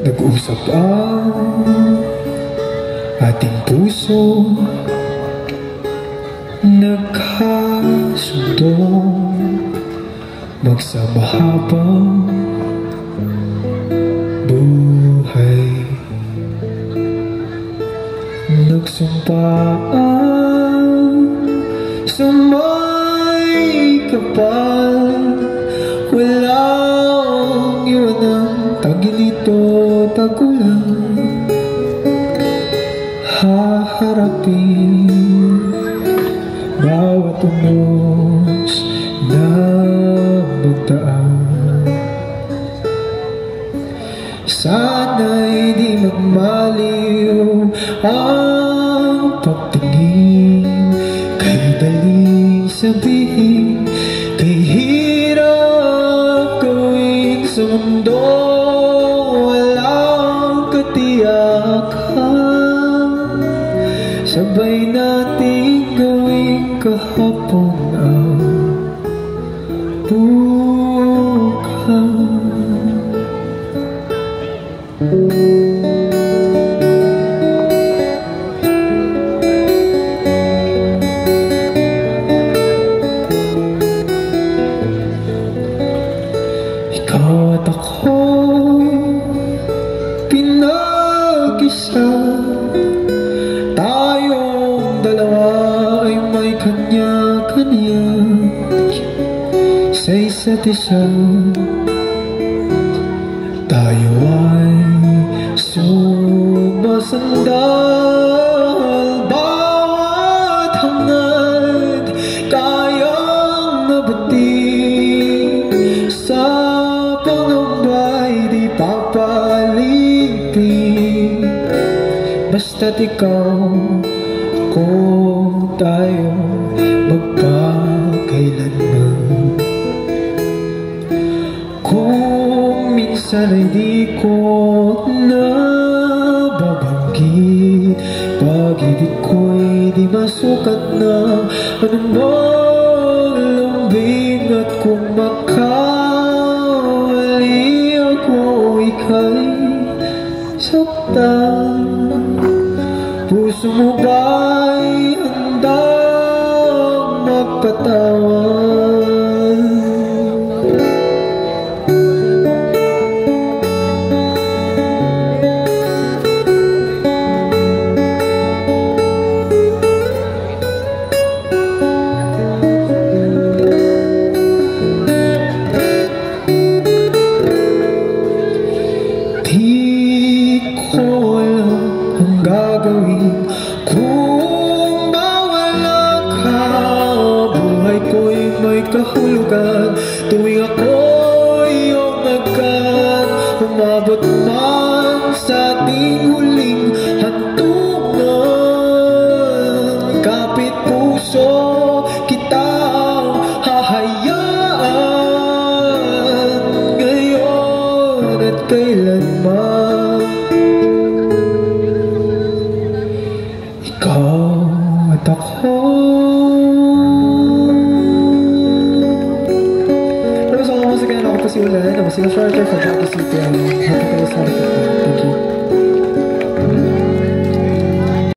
Nag-usap ang ating puso, nagkasundo, magsama habang buhay. Nagsumpaan sa may kapal, walang iwanang tagilito, tagulang haharapin bawat unos na magdaan. Sana'y di magmaliw ang pagtingin, kay dali sabihin, kay hirap gawin sa mundo walang katiyakan. Sabay natin gawin kahapon ang bukas. Ikaw at ako, pinag-isa, tayong dalawa ay may kanya-kanya sa isa't isa. Tayo ay sumasandal, bawat hangad kayang nabating, sa pangambay di papalipin. Basta't ikaw, ako, tayo, magpakailanman. Kung minsan ay di ko nababanggit, pag-ibig ko'y di masukat na anumang lambing. At kung makawali ako, ika'y saktan. Puso mo ba'y handang magpatawad? Gagawin kung mawala ka, buhay ko'y may kahulugan. Tuwing ako'y iyong agad, umabot man sa ating huling hantungan. Kapit puso kitang hahayaan, ngayon at kailanman. Ikaw at ako. Pero sa once again, ako po si Ulan. Ako si Sharker from Baguio City. Happy kayo sa akin. Thank you.